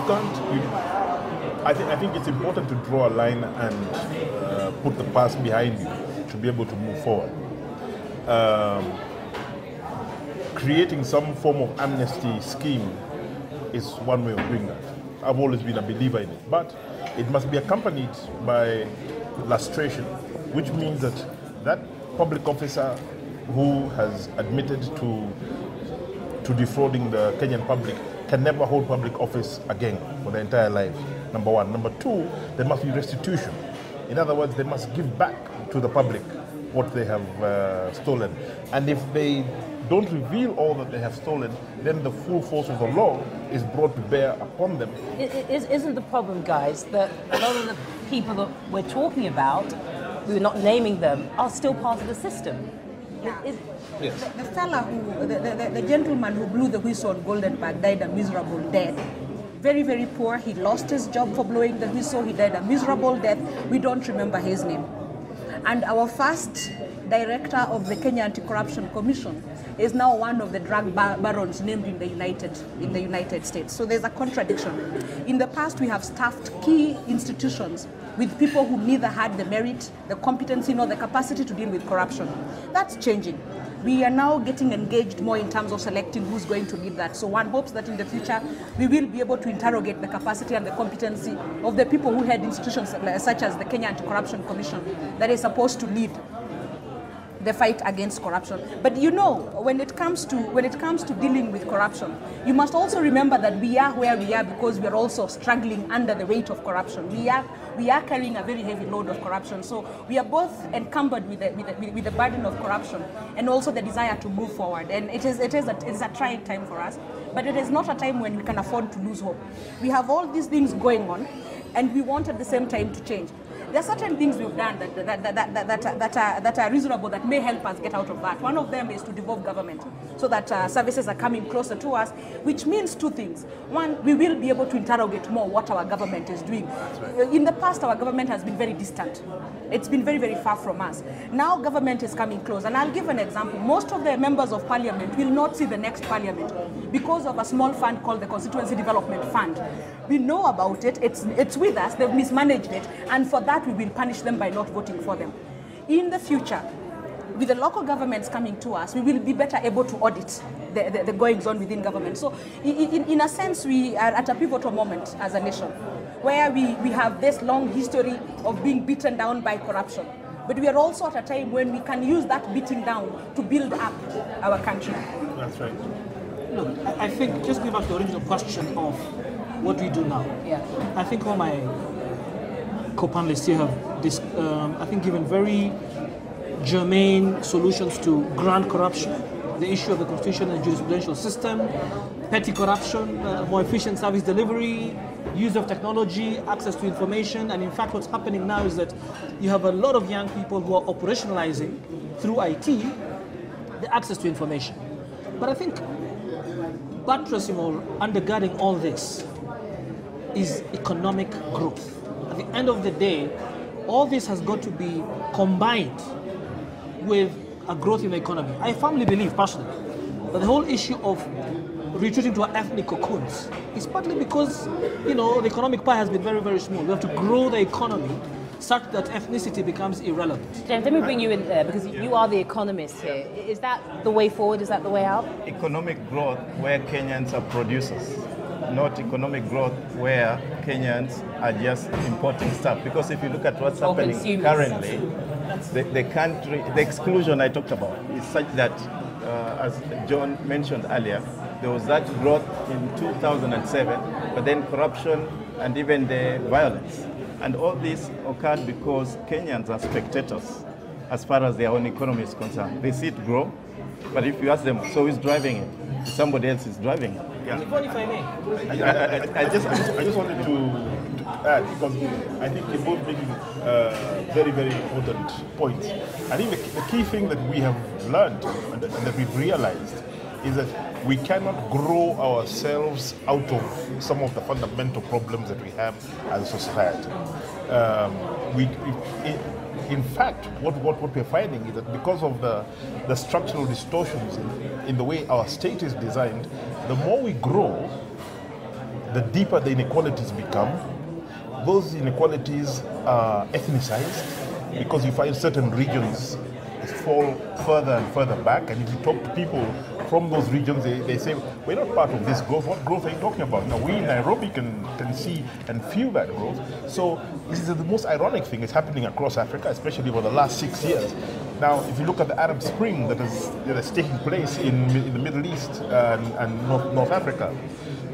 can't. I think it's important to draw a line and put the past behind you to be able to move forward. Creating some form of amnesty scheme is one way of doing that. I've always been a believer in it, but it must be accompanied by lustration, which means that public officer who has admitted to defrauding the Kenyan public can never hold public office again for their entire life, number one. Number two, there must be restitution. In other words, they must give back to the public what they have stolen. And if they don't reveal all that they have stolen, then the full force of the law is brought to bear upon them. Isn't the problem, guys, that a lot of the people that we're talking about, we're not naming them, are still part of the system? Yes. The fella the gentleman who blew the whistle on Goldenberg died a miserable death. Very, very poor. He lost his job for blowing the whistle. He died a miserable death. We don't remember his name. And our first director of the Kenya Anti-Corruption Commission is now one of the drug barons named in the United States. So there's a contradiction. In the past, we have staffed key institutions with people who neither had the merit, the competency, nor the capacity to deal with corruption. That's changing. We are now getting engaged more in terms of selecting who's going to lead that. So one hopes that in the future, we will be able to interrogate the capacity and the competency of the people who head institutions such as the Kenya Anti-Corruption Commission that is supposed to lead the fight against corruption. But you know, when it comes to dealing with corruption, you must also remember that we are where we are because we are also struggling under the weight of corruption. We are carrying a very heavy load of corruption. So we are both encumbered with the burden of corruption and also the desire to move forward. And it is a trying time for us, but it is not a time when we can afford to lose hope. We have all these things going on, and we want at the same time to change. There are certain things we've done that are reasonable, that may help us get out of that. One of them is to devolve government so that services are coming closer to us, which means two things. One, we will be able to interrogate more what our government is doing. Right. In the past, our government has been very distant. It's been very, very far from us. Now government is coming close. And I'll give an example. Most of the members of parliament will not see the next parliament because of a small fund called the Constituency Development Fund. We know about it. It's with us. They've mismanaged it. And for that, we will punish them by not voting for them. In the future, with the local governments coming to us, we will be better able to audit the goings on within government. So in a sense, we are at a pivotal moment as a nation, where we have this long history of being beaten down by corruption. But we are also at a time when we can use that beating down to build up our country. That's right. Look, I think, just give us the original question of what do we do now? Yeah. I think all my co-panelists here have, I think, given very germane solutions to grand corruption, the issue of the constitutional and jurisprudential system, petty corruption, more efficient service delivery, use of technology, access to information. And in fact, what's happening now is that you have a lot of young people who are operationalizing through IT the access to information. But I think buttressing or undergirding all this is economic growth. At the end of the day, all this has got to be combined with a growth in the economy. I firmly believe, personally, that the whole issue of retreating to our ethnic cocoons is partly because, the economic pie has been very, very small. We have to grow the economy such that ethnicity becomes irrelevant. James, let me bring you in there, because you are the economist here. Is that the way forward? Is that the way out? Economic growth where Kenyans are producers, not economic growth where Kenyans are just importing stuff. Because if you look at what's happening currently, the country, the exclusion I talked about is such that, as John mentioned earlier, there was that growth in 2007, but then corruption and even the violence. And all this occurred because Kenyans are spectators as far as their own economy is concerned. They see it grow, but if you ask them, so who's driving it? Somebody else is driving it. Yeah. If I may. I just wanted to add, because I think you're both making very, very important points. I think the key thing that we have learned and that we've realized is that we cannot grow ourselves out of some of the fundamental problems that we have as a society. In fact, what we're finding is that because of the structural distortions in the way our state is designed, the more we grow, the deeper the inequalities become. Those inequalities are ethnicized because you find certain regions fall further and further back, and if you talk to people from those regions, they say, we're not part of this growth. What growth are you talking about? Now, we in Nairobi can see and feel that growth. So this is the most ironic thing. It's happening across Africa, especially over the last 6 years. Now, if you look at the Arab Spring that is taking place in the Middle East and North Africa,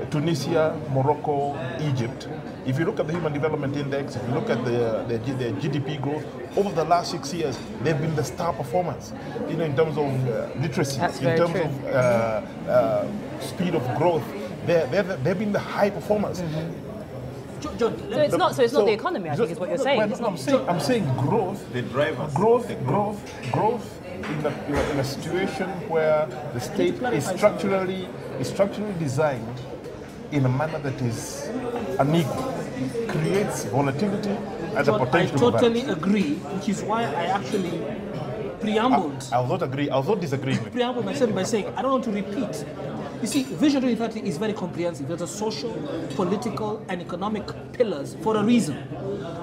Tunisia, Morocco, Egypt, if you look at the Human Development Index, if you look at the GDP growth, over the last 6 years, they've been the star performers, in terms of literacy, in terms of speed of growth. They've been the high performers. John, so it's not the economy, I think is what you're saying. I'm saying growth. The drivers. Growth in a situation where the state is structurally designed in a manner that is unequal, creates volatility and the potential. I totally agree, which is why I actually preambled. I was not disagreeing with you. Preambled myself by saying I don't want to repeat. You see, Vision 2030 is very comprehensive. There's a social, political, and economic pillars for a reason.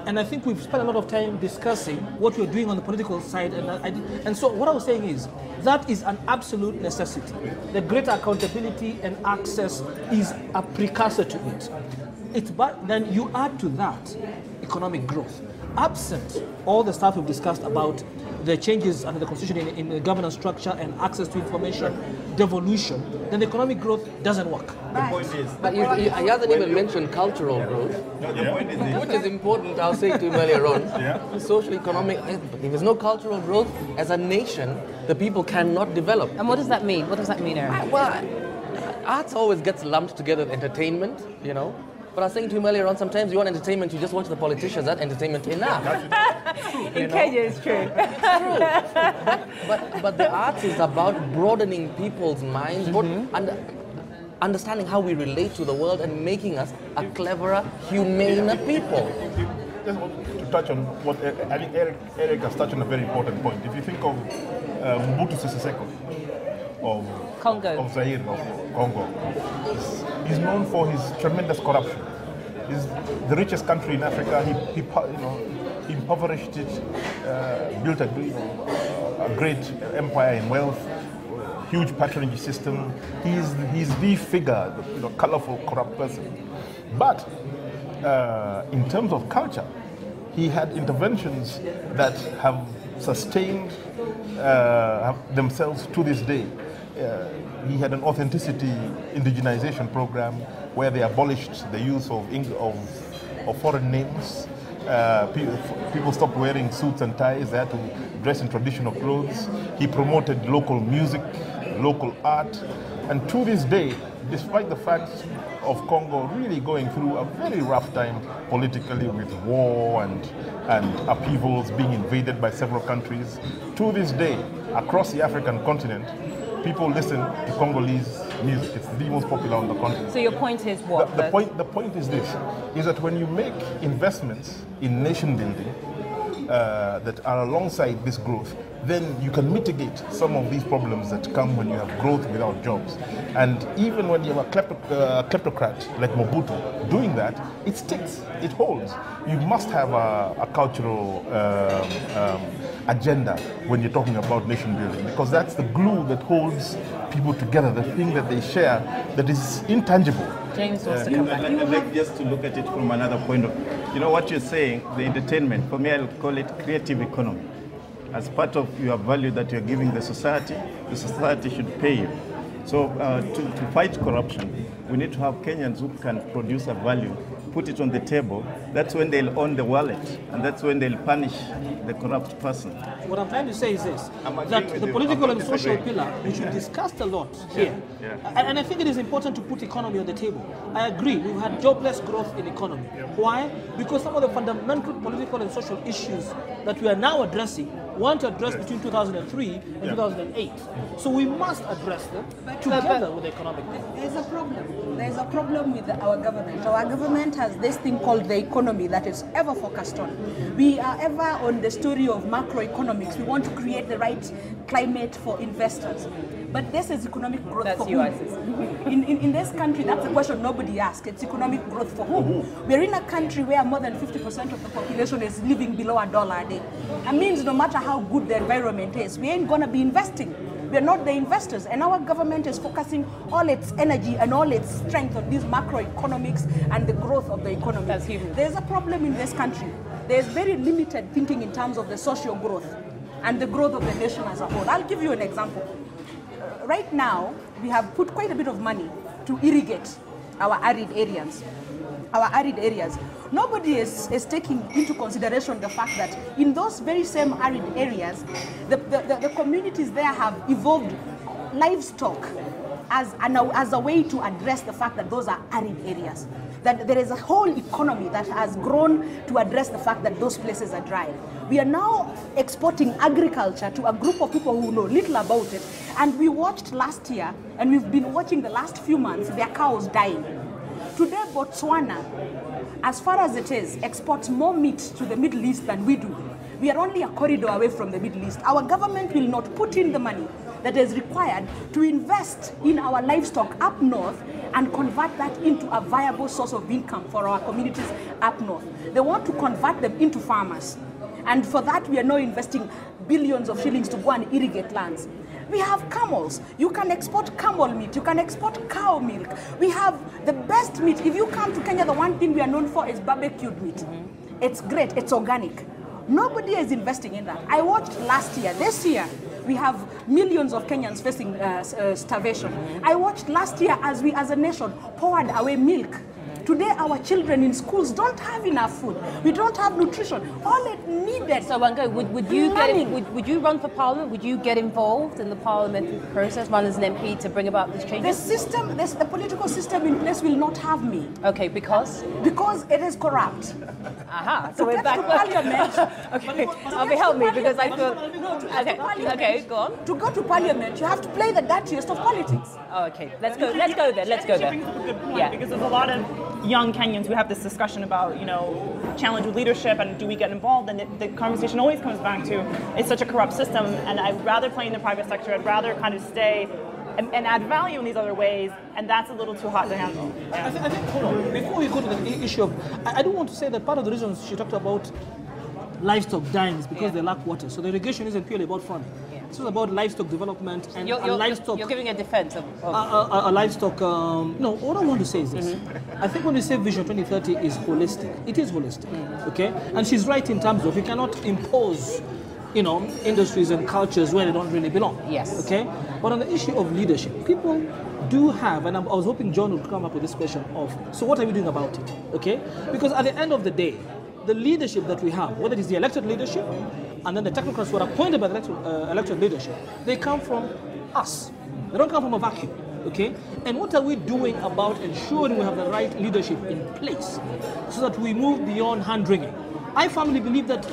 And I think we've spent a lot of time discussing what we're doing on the political side. And so what I was saying is, that is an absolute necessity. The greater accountability and access is a precursor to it. But then you add to that economic growth. Absent all the stuff we've discussed about the changes under the constitution in the governance structure and access to information, devolution, then the economic growth doesn't work. The point is, but he hasn't even mentioned cultural growth, which is important. I'll say to him earlier on. Social, economic. If there's no cultural growth as a nation, the people cannot develop. And what does that mean? What does that mean, Eric? Well, arts always gets lumped together with entertainment, But I was saying to him earlier on, sometimes you want entertainment, you just watch the politicians. That entertainment enough. In Kenya, it's true. It's true. But the arts is about broadening people's minds, understanding how we relate to the world and making us a cleverer, humaner people. Just want to touch on what I think Eric has touched on a very important point. If you think of Mobutu Sese Seko of Zaire, of Congo, he's known for his tremendous corruption. He's the richest country in Africa. He impoverished it, built a great empire in wealth, huge patronage system. He's the figure, the colorful, corrupt person. But in terms of culture, he had interventions that have sustained themselves to this day. He had an authenticity indigenization program where they abolished the use of foreign names. People stopped wearing suits and ties. They had to dress in traditional clothes. He promoted local music, local art. And to this day, despite the fact of Congo really going through a very rough time politically with war and upheavals, being invaded by several countries, to this day, across the African continent, people listen to Congolese music. It's the most popular on the continent. So your point is what? The point is this, is that when you make investments in nation building that are alongside this growth, then you can mitigate some of these problems that come when you have growth without jobs. And even when you have a kleptocrat like Mobutu doing that, it sticks, it holds. You must have a cultural agenda when you're talking about nation building, because that's the glue that holds people together, the thing that they share that is intangible. James wants to come back. I'd like just to look at it from another point of, what you're saying, the entertainment, for me I'll call it creative economy. As part of your value that you're giving the society should pay you. So to fight corruption, we need to have Kenyans who can produce a value, put it on the table. That's when they'll own the wallet, and that's when they'll punish the corrupt person. What I'm trying to say is this, that the political and social pillar, which we discussed a lot here, and I think it is important to put economy on the table. I agree, we've had jobless growth in economy. Why? Because some of the fundamental political and social issues that we are now addressing weren't addressed between 2003 and 2008. So we must address them together with the economic growth. There's a problem. There's a problem with our government. Our government has this thing called the economy that is ever focused on. We are ever on the story of macroeconomics. We want to create the right climate for investors. But this is economic growth That's for you, whom? Isis. In this country, that's a question nobody asks. It's economic growth for whom? We're in a country where more than 50% of the population is living below $1 a day. That means no matter how good the environment is, we ain't going to be investing. We're not the investors, and our government is focusing all its energy and all its strength on this macroeconomics and the growth of the economy. That's human. There's a problem in this country. There's very limited thinking in terms of the social growth and the growth of the nation as a whole. I'll give you an example. Right now, we have put quite a bit of money to irrigate our arid areas. Nobody is taking into consideration the fact that in those very same arid areas, the communities there have evolved livestock as a way to address the fact that those are arid areas. That there is a whole economy that has grown to address the fact that those places are dry. We are now exporting agriculture to a group of people who know little about it. And we watched last year, and we've been watching the last few months, their cows dying. Today, Botswana, as far as it is, exports more meat to the Middle East than we do. We are only a corridor away from the Middle East. Our government will not put in the money that is required to invest in our livestock up north and convert that into a viable source of income for our communities up north. They want to convert them into farmers. And for that, we are now investing billions of shillings to go and irrigate lands. We have camels. You can export camel meat. You can export cow milk. We have the best meat. If you come to Kenya, the one thing we are known for is barbecued meat. It's great. It's organic. Nobody is investing in that. I watched last year. This year, we have millions of Kenyans facing starvation. I watched last year as we as a nation poured away milk. Today, our children in schools don't have enough food. We don't have nutrition. All it needed. So, Wango, would you run for parliament? Would you get involved in the parliamentary process, run as an MP to bring about this change? The political system in place will not have me. Okay, because? Because it is corrupt. Aha, so we're back to parliament. Okay, help me because I feel. Okay, go on. To go to parliament, you have to play the dirtiest of politics. Oh, okay. Let's go there. Yeah. Because there's a lot of young Kenyans who have this discussion about, challenge with leadership and do we get involved, and the conversation always comes back to it's such a corrupt system, and I'd rather play in the private sector, I'd rather kind of stay and add value in these other ways, and that's a little too hot to handle. Yeah. I think, hold on, before we go to the issue of, I do want to say that part of the reasons she talked about livestock dying is because they lack water. So the irrigation isn't purely about farming. It's about livestock development and livestock. You're giving a defense of a livestock. No, what I want to say is this. I think when we say Vision 2030 is holistic, it is holistic. Okay, and she's right in terms of you cannot impose, industries and cultures where they don't really belong. Yes. Okay, but on the issue of leadership, people do have, and I was hoping John would come up with this question of, so what are we doing about it? Okay, because at the end of the day, the leadership that we have, whether it is the elected leadership, and then the technocrats who are appointed by the elected leadership, they come from us. They don't come from a vacuum, okay? And what are we doing about ensuring we have the right leadership in place so that we move beyond hand-wringing? I firmly believe that,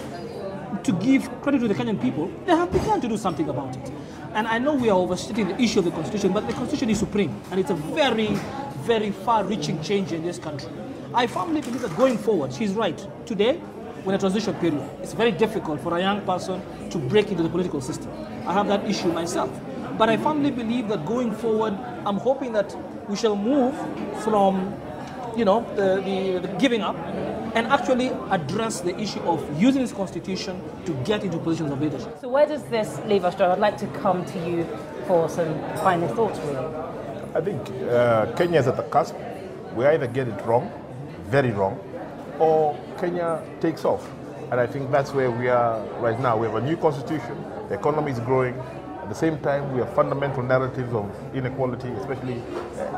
to give credit to the Kenyan people, they have begun to do something about it. And I know we are overstating the issue of the Constitution, but the Constitution is supreme, and it's a very, very far-reaching change in this country. I firmly believe that going forward, she's right. Today, we're in a transition period. It's very difficult for a young person to break into the political system. I have that issue myself. But I firmly believe that going forward, I'm hoping that we shall move from, the giving up and actually address the issue of using this constitution to get into positions of leadership. So where does this leave us, John? I'd like to come to you for some final thoughts, really. I think Kenya is at the cusp. We either get it wrong, very wrong, or Kenya takes off. And I think that's where we are right now. We have a new constitution, the economy is growing. At the same time, we have fundamental narratives of inequality, especially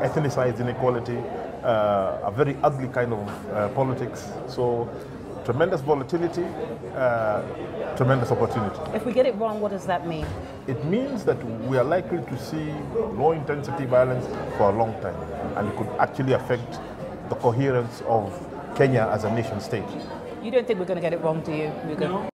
ethnicized inequality, a very ugly kind of politics. So tremendous volatility, tremendous opportunity. If we get it wrong, what does that mean? It means that we are likely to see low-intensity violence for a long time, and it could actually affect the coherence of Kenya as a nation state. You don't think we're going to get it wrong, do you, Mugo? No.